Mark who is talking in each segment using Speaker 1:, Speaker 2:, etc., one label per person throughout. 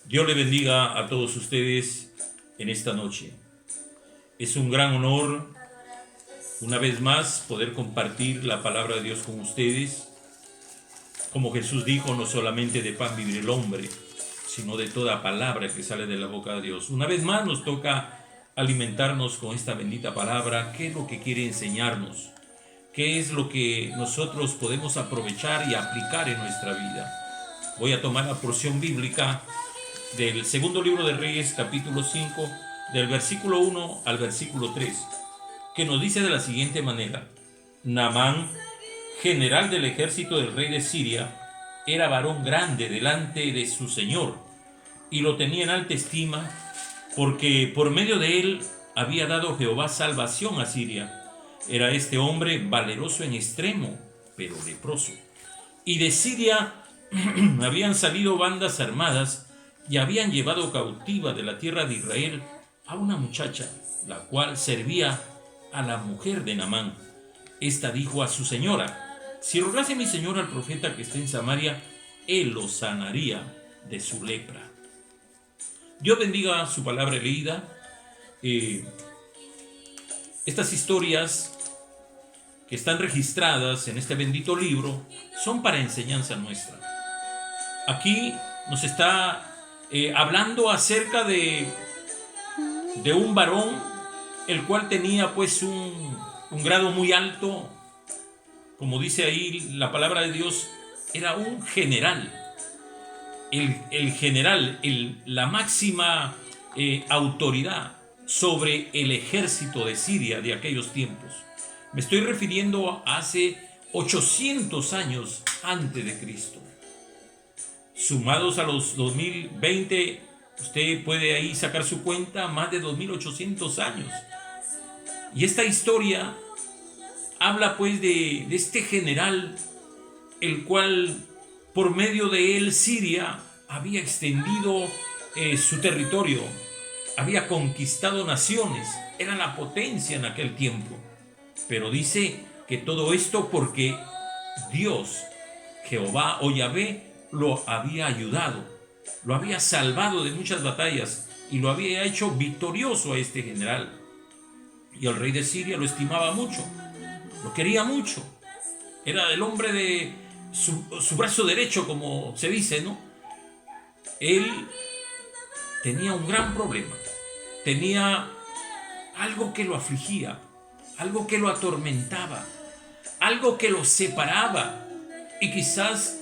Speaker 1: Dios le bendiga a todos ustedes en esta noche. Es un gran honor, una vez más, poder compartir la palabra de Dios con ustedes. Como Jesús dijo, no solamente de pan vivirá el hombre, sino de toda palabra que sale de la boca de Dios. Una vez más nos toca alimentarnos con esta bendita palabra. ¿Qué es lo que quiere enseñarnos? ¿Qué es lo que nosotros podemos aprovechar y aplicar en nuestra vida? Voy a tomar la porción bíblica del segundo libro de Reyes, capítulo 5, del versículo 1 al versículo 3, que nos dice de la siguiente manera: Naamán, general del ejército del rey de Siria, era varón grande delante de su señor, y lo tenía en alta estima, porque por medio de él había dado Jehová salvación a Siria. Era este hombre valeroso en extremo, pero leproso. Y de Siria habían salido bandas armadas y habían llevado cautiva de la tierra de Israel a una muchacha, la cual servía a la mujer de Naamán. Esta dijo a su señora: si rogase mi señor al profeta que está en Samaria, él lo sanaría de su lepra. Dios bendiga su palabra leída. Estas historias que están registradas en este bendito libro son para enseñanza nuestra. Aquí nos está hablando acerca de un varón, el cual tenía pues un grado muy alto. Como dice ahí la palabra de Dios, era un general. El general, la máxima autoridad sobre el ejército de Siria de aquellos tiempos. Me estoy refiriendo a hace 800 años antes de Cristo. Sumados a los 2020, usted puede ahí sacar su cuenta, más de 2800 años. Y esta historia habla pues de este general, el cual por medio de él Siria había extendido su territorio, había conquistado naciones, era la potencia en aquel tiempo. Pero dice que todo esto porque Dios, Jehová o Yahvé, lo había ayudado, lo había salvado de muchas batallas y lo había hecho victorioso a este general. Y el rey de Siria lo estimaba mucho, lo quería mucho. Era el hombre de su brazo derecho, como se dice, ¿no? Él tenía un gran problema, tenía algo que lo afligía, algo que lo atormentaba, algo que lo separaba, y quizás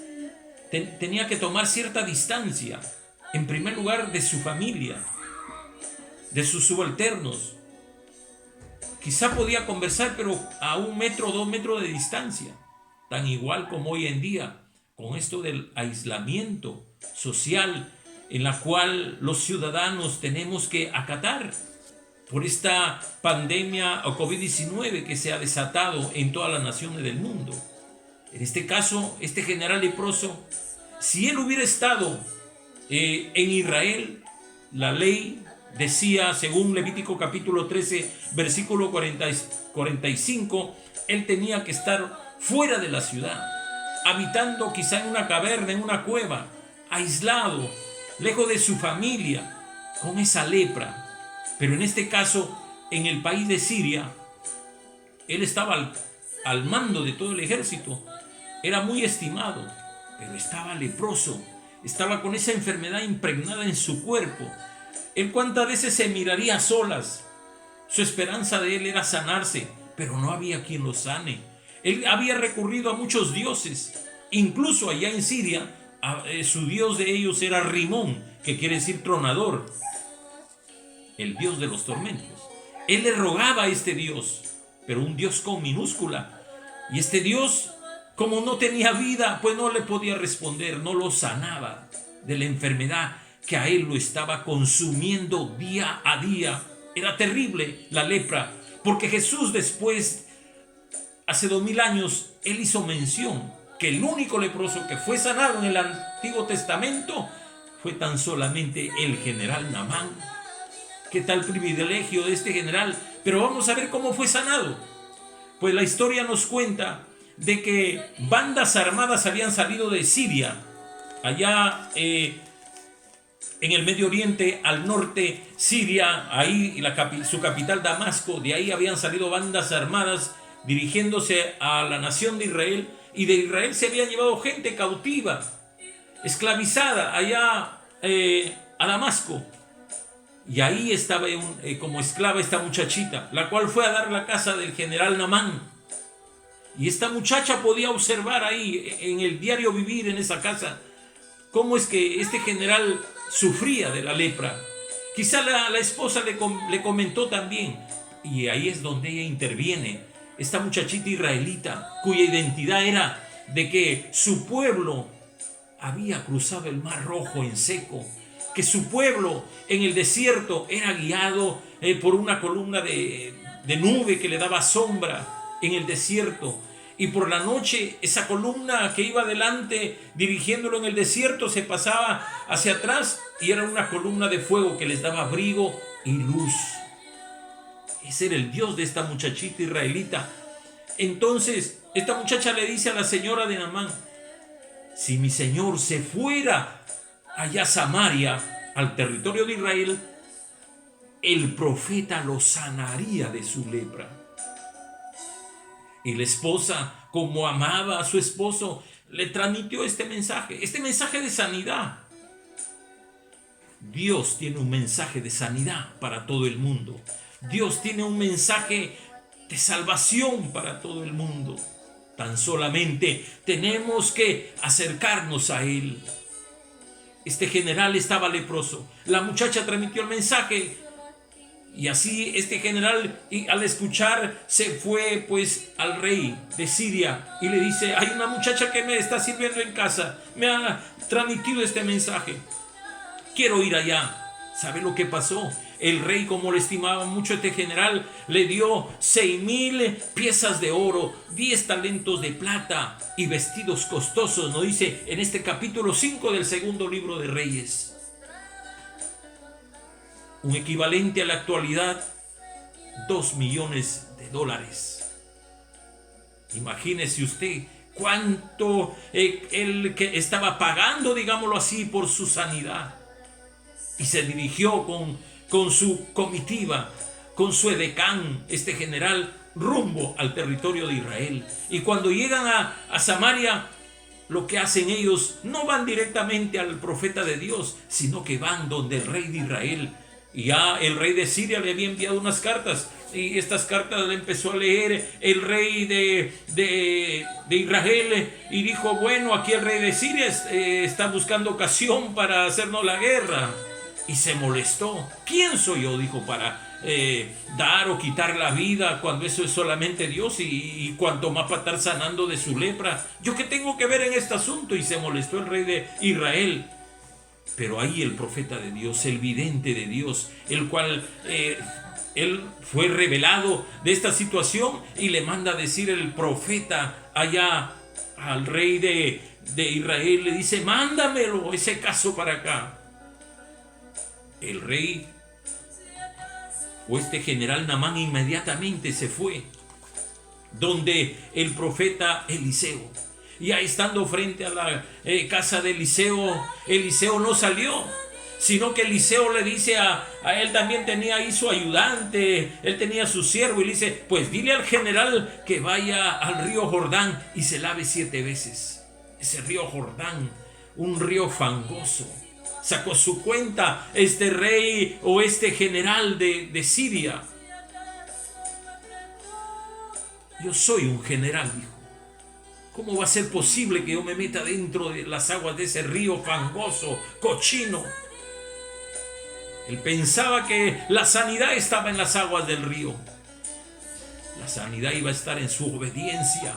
Speaker 1: tenía que tomar cierta distancia, en primer lugar de su familia, de sus subalternos. Quizá podía conversar, pero a 1 metro o 2 metros de distancia, tan igual como hoy en día, con esto del aislamiento social en la cual los ciudadanos tenemos que acatar por esta pandemia o COVID-19 que se ha desatado en todas las naciones del mundo. En este caso, este general leproso, si él hubiera estado en Israel, la ley decía, según Levítico capítulo 13, versículo 45, él tenía que estar fuera de la ciudad, habitando quizá en una caverna, en una cueva, aislado, lejos de su familia, con esa lepra. Pero en este caso, en el país de Siria, él estaba al mando de todo el ejército, era muy estimado, pero estaba leproso, estaba con esa enfermedad impregnada en su cuerpo. Él cuántas veces se miraría a solas. Su esperanza de él era sanarse, pero no había quien lo sane. Él había recurrido a muchos dioses, incluso allá en Siria, su dios de ellos era Rimón, que quiere decir tronador, el dios de los tormentos. Él le rogaba a este dios, pero un dios con minúscula, y este dios, como no tenía vida, pues no le podía responder, no lo sanaba de la enfermedad que a él lo estaba consumiendo día a día. Era terrible la lepra, porque Jesús después, hace 2000 años, él hizo mención que el único leproso que fue sanado en el Antiguo Testamento fue tan solamente el general Naamán. ¿Qué tal privilegio de este general? Pero vamos a ver cómo fue sanado. Pues la historia nos cuenta de que bandas armadas habían salido de Siria, allá en el Medio Oriente, al norte, Siria, ahí su capital Damasco, de ahí habían salido bandas armadas dirigiéndose a la nación de Israel, y de Israel se habían llevado gente cautiva, esclavizada allá a Damasco. Y ahí estaba como esclava esta muchachita, la cual fue a dar la casa del general Naamán. Y esta muchacha podía observar ahí en el diario vivir en esa casa cómo es que este general sufría de la lepra. Quizá la esposa le comentó también, y ahí es donde ella interviene. Esta muchachita israelita, cuya identidad era de que su pueblo había cruzado el Mar Rojo en seco, que su pueblo en el desierto era guiado por una columna de nube que le daba sombra en el desierto, y por la noche esa columna que iba adelante dirigiéndolo en el desierto se pasaba hacia atrás y era una columna de fuego que les daba abrigo y luz. Ese era el Dios de esta muchachita israelita. Entonces esta muchacha le dice a la señora de Naamán: si mi señor se fuera allá a Samaria, al territorio de Israel, el profeta lo sanaría de su lepra. Y la esposa, como amaba a su esposo, le transmitió este mensaje de sanidad. Dios tiene un mensaje de sanidad para todo el mundo. Dios tiene un mensaje de salvación para todo el mundo. Tan solamente tenemos que acercarnos a Él. Este general estaba leproso. La muchacha transmitió el mensaje. Y así este general, al escuchar, se fue pues al rey de Siria y le dice: hay una muchacha que me está sirviendo en casa, me ha transmitido este mensaje, quiero ir allá. ¿Sabe lo que pasó? El rey, como le estimaba mucho este general, le dio 6,000 piezas de oro, 10 talentos de plata y vestidos costosos, nos dice en este capítulo 5 del segundo libro de Reyes. Un equivalente a la actualidad, $2 millones. Imagínese usted cuánto él que estaba pagando, digámoslo así, por su sanidad. Y se dirigió con su comitiva, con su edecán, este general, rumbo al territorio de Israel. Y cuando llegan a Samaria, lo que hacen ellos, no van directamente al profeta de Dios, sino que van donde el rey de Israel. Y ya el rey de Siria le había enviado unas cartas, y estas cartas le empezó a leer el rey de Israel, y dijo: bueno, aquí el rey de Siria está buscando ocasión para hacernos la guerra. Y se molestó. ¿Quién soy yo? Dijo, para dar o quitar la vida, cuando eso es solamente Dios, y cuanto más para estar sanando de su lepra. ¿Yo qué tengo que ver en este asunto? Y se molestó el rey de Israel. Pero ahí el profeta de Dios, el vidente de Dios, el cual él fue revelado de esta situación, y le manda a decir el profeta allá al rey de Israel, le dice: mándamelo ese caso para acá. El rey o este general Naamán inmediatamente se fue donde el profeta Eliseo. Y ahí, estando frente a la casa de Eliseo, Eliseo no salió, sino que Eliseo le dice a él, también tenía ahí su ayudante, él tenía su siervo, y le dice: pues dile al general que vaya al río Jordán y se lave 7 veces. Ese río Jordán, un río fangoso. Sacó su cuenta este rey o este general de Siria. Yo soy un general, dijo. ¿Cómo va a ser posible que yo me meta dentro de las aguas de ese río fangoso, cochino? Él pensaba que la sanidad estaba en las aguas del río. La sanidad iba a estar en su obediencia.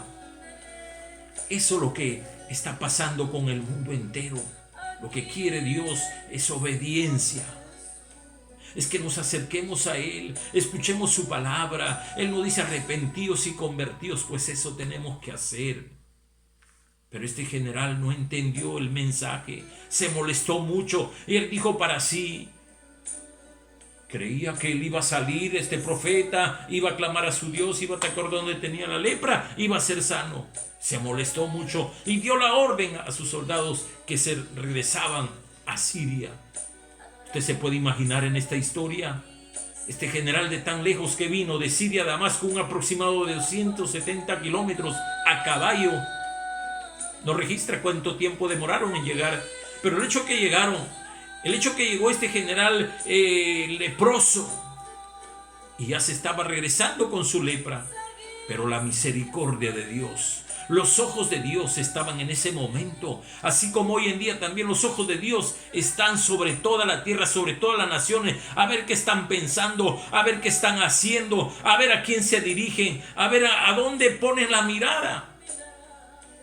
Speaker 1: Eso es lo que está pasando con el mundo entero. Lo que quiere Dios es obediencia. Es que nos acerquemos a Él, escuchemos su palabra. Él nos dice: arrepentíos y convertíos, pues eso tenemos que hacer. Pero este general no entendió el mensaje, se molestó mucho, y él dijo para sí, creía que él iba a salir, este profeta iba a clamar a su Dios, iba a atacar donde tenía la lepra, iba a ser sano. Se molestó mucho y dio la orden a sus soldados que se regresaban a Siria. Usted se puede imaginar en esta historia, este general de tan lejos que vino de Siria a Damasco, un aproximado de 270 kilómetros a caballo. No registra cuánto tiempo demoraron en llegar, pero el hecho que llegaron, el hecho que llegó este general leproso y ya se estaba regresando con su lepra, pero la misericordia de Dios, los ojos de Dios estaban en ese momento, así como hoy en día también los ojos de Dios están sobre toda la tierra, sobre todas las naciones, a ver qué están pensando, a ver qué están haciendo, a ver a quién se dirigen, a ver a dónde ponen la mirada.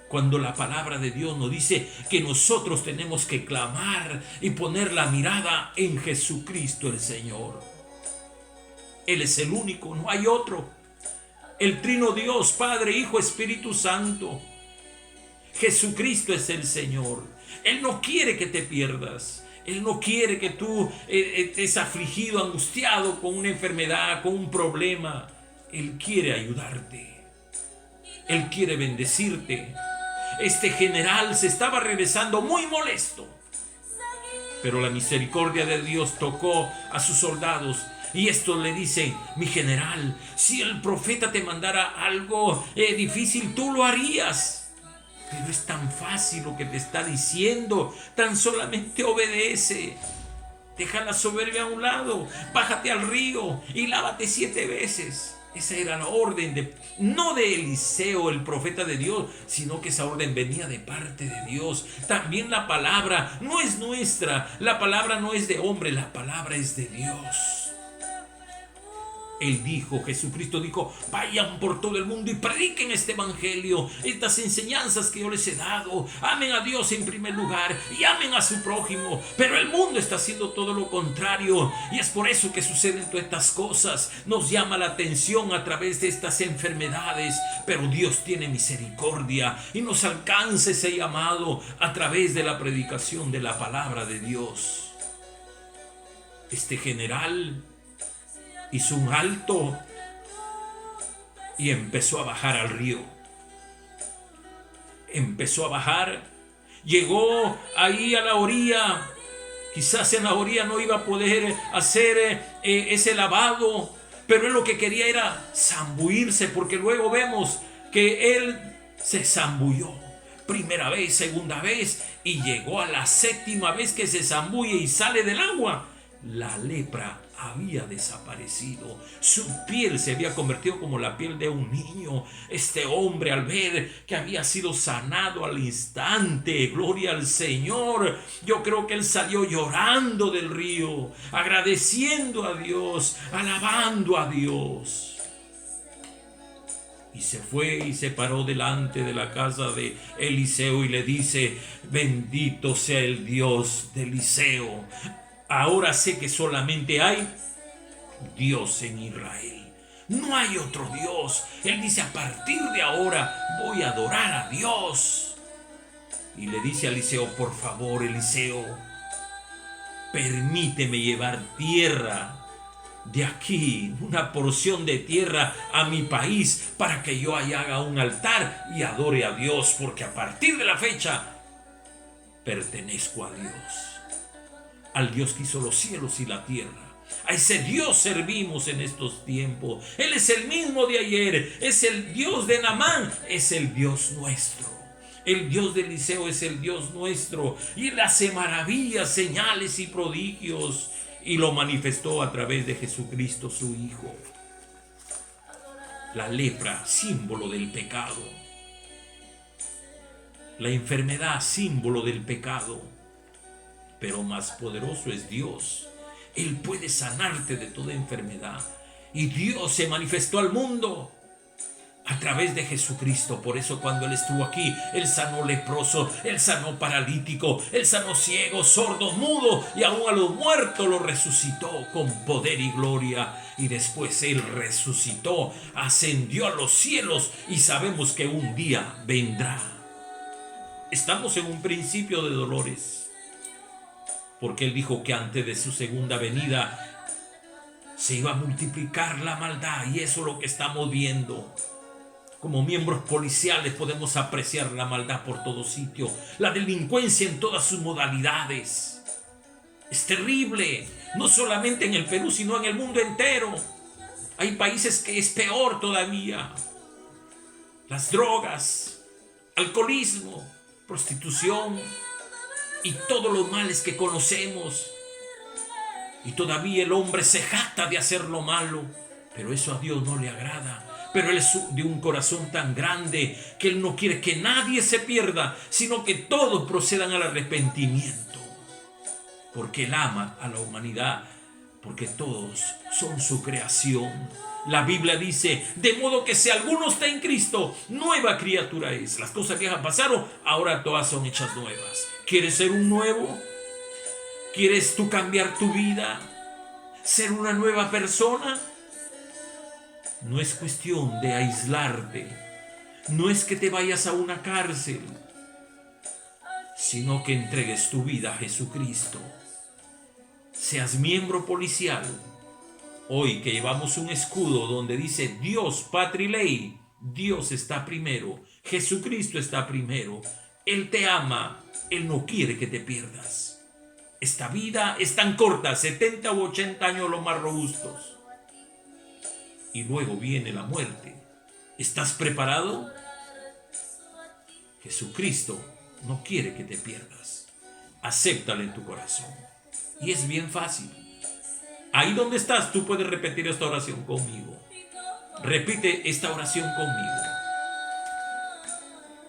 Speaker 1: Cuando la palabra de Dios nos dice que nosotros tenemos que clamar y poner la mirada en Jesucristo el Señor. Él es el único, no hay otro. El trino Dios, Padre, Hijo, Espíritu Santo. Jesucristo es el Señor. Él no quiere que te pierdas. Él no quiere que tú estés afligido, angustiado con una enfermedad, con un problema. Él quiere ayudarte. Él quiere bendecirte. Este general se estaba regresando muy molesto, pero la misericordia de Dios tocó a sus soldados y estos le dicen: mi general, si el profeta te mandara algo difícil, tú lo harías, pero es tan fácil lo que te está diciendo, tan solamente obedece. Deja la soberbia a un lado, bájate al río y lávate 7 veces. Esa era la orden, no de Eliseo, el profeta de Dios, sino que esa orden venía de parte de Dios. También la palabra no es nuestra, la palabra no es de hombre, la palabra es de Dios. Él dijo, Jesucristo dijo: vayan por todo el mundo y prediquen este evangelio, estas enseñanzas que yo les he dado. Amen a Dios en primer lugar y amen a su prójimo. Pero el mundo está haciendo todo lo contrario, y es por eso que suceden todas estas cosas. Nos llama la atención a través de estas enfermedades, pero Dios tiene misericordia y nos alcanza ese llamado a través de la predicación de la palabra de Dios. Este general hizo un alto y empezó a bajar al río. Empezó a bajar, llegó ahí a la orilla. Quizás en la orilla no iba a poder hacer ese lavado, pero él lo que quería era zambuirse, porque luego vemos que él se zambulló. Primera vez, segunda vez, y llegó a la 7ª vez que se zambulle y sale del agua. La lepra había desaparecido, su piel se había convertido como la piel de un niño. Este hombre, al ver que había sido sanado al instante, gloria al Señor, yo creo que él salió llorando del río, agradeciendo a Dios, alabando a Dios. Y se fue y se paró delante de la casa de Eliseo y le dice: bendito sea el Dios de Eliseo. Ahora sé que solamente hay Dios en Israel. No hay otro Dios. Él dice: a partir de ahora voy a adorar a Dios. Y le dice a Eliseo: por favor, Eliseo, permíteme llevar tierra de aquí, una porción de tierra a mi país, para que yo allá haga un altar y adore a Dios, porque a partir de la fecha pertenezco a Dios. Al Dios que hizo los cielos y la tierra. A ese Dios servimos en estos tiempos. Él es el mismo de ayer. Es el Dios de Naamán. Es el Dios nuestro. El Dios de Eliseo es el Dios nuestro. Y Él hace maravillas, señales y prodigios. Y lo manifestó a través de Jesucristo, su Hijo. La lepra, símbolo del pecado. La enfermedad, símbolo del pecado. Pero más poderoso es Dios. Él puede sanarte de toda enfermedad. Y Dios se manifestó al mundo a través de Jesucristo. Por eso cuando Él estuvo aquí, Él sanó leproso, Él sanó paralítico, Él sanó ciego, sordo, mudo, y aún a los muertos los resucitó con poder y gloria. Y después Él resucitó, ascendió a los cielos, y sabemos que un día vendrá. Estamos en un principio de dolores, porque Él dijo que antes de su segunda venida se iba a multiplicar la maldad, y eso es lo que estamos viendo. Como miembros policiales podemos apreciar la maldad por todo sitio, la delincuencia en todas sus modalidades. Es terrible, no solamente en el Perú, sino en el mundo entero. Hay países que es peor todavía. Las drogas, alcoholismo, prostitución y todos los males que conocemos. Y todavía el hombre se jacta de hacer lo malo, pero eso a Dios no le agrada. Pero Él es de un corazón tan grande que Él no quiere que nadie se pierda, sino que todos procedan al arrepentimiento. Porque Él ama a la humanidad, porque todos son su creación. La Biblia dice, de modo que si alguno está en Cristo, nueva criatura es. Las cosas viejas pasaron, ahora todas son hechas nuevas. ¿Quieres ser un nuevo? ¿Quieres tú cambiar tu vida? ¿Ser una nueva persona? No es cuestión de aislarte. No es que te vayas a una cárcel, sino que entregues tu vida a Jesucristo. Seas miembro policial. Hoy que llevamos un escudo donde dice Dios, patria y ley, Dios está primero, Jesucristo está primero. Él te ama, Él no quiere que te pierdas. Esta vida es tan corta, 70 u 80 años los más robustos. Y luego viene la muerte. ¿Estás preparado? Jesucristo no quiere que te pierdas. Acéptalo en tu corazón. Y es bien fácil. Ahí donde estás, tú puedes repetir esta oración conmigo. Repite esta oración conmigo.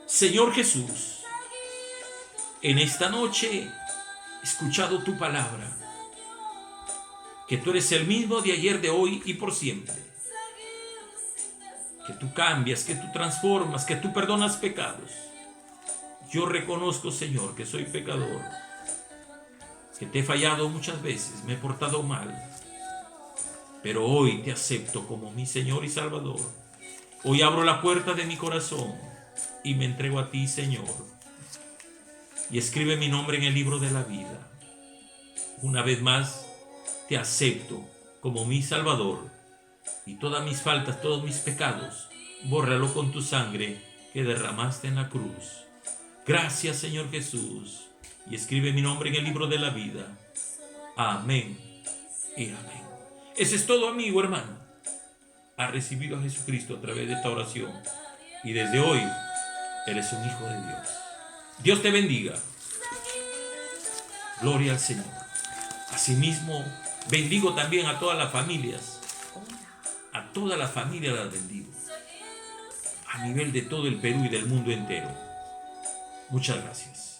Speaker 1: Señor Jesús, en esta noche he escuchado tu palabra, que tú eres el mismo de ayer, de hoy y por siempre. Que tú cambias, que tú transformas, que tú perdonas pecados. Yo reconozco, Señor, que soy pecador, que te he fallado muchas veces, me he portado mal, pero hoy te acepto como mi Señor y Salvador. Hoy abro la puerta de mi corazón y me entrego a ti, Señor, y escribe mi nombre en el libro de la vida. Una vez más, te acepto como mi Salvador, y todas mis faltas, todos mis pecados, bórralo con tu sangre que derramaste en la cruz. Gracias, Señor Jesús, y escribe mi nombre en el libro de la vida. Amén y amén. Ese es todo, amigo, hermano. Has recibido a Jesucristo a través de esta oración, y desde hoy eres un hijo de Dios. Dios te bendiga. Gloria al Señor. Asimismo, bendigo también a todas las familias. A todas las familias las bendigo. A nivel de todo el Perú y del mundo entero. Muchas gracias.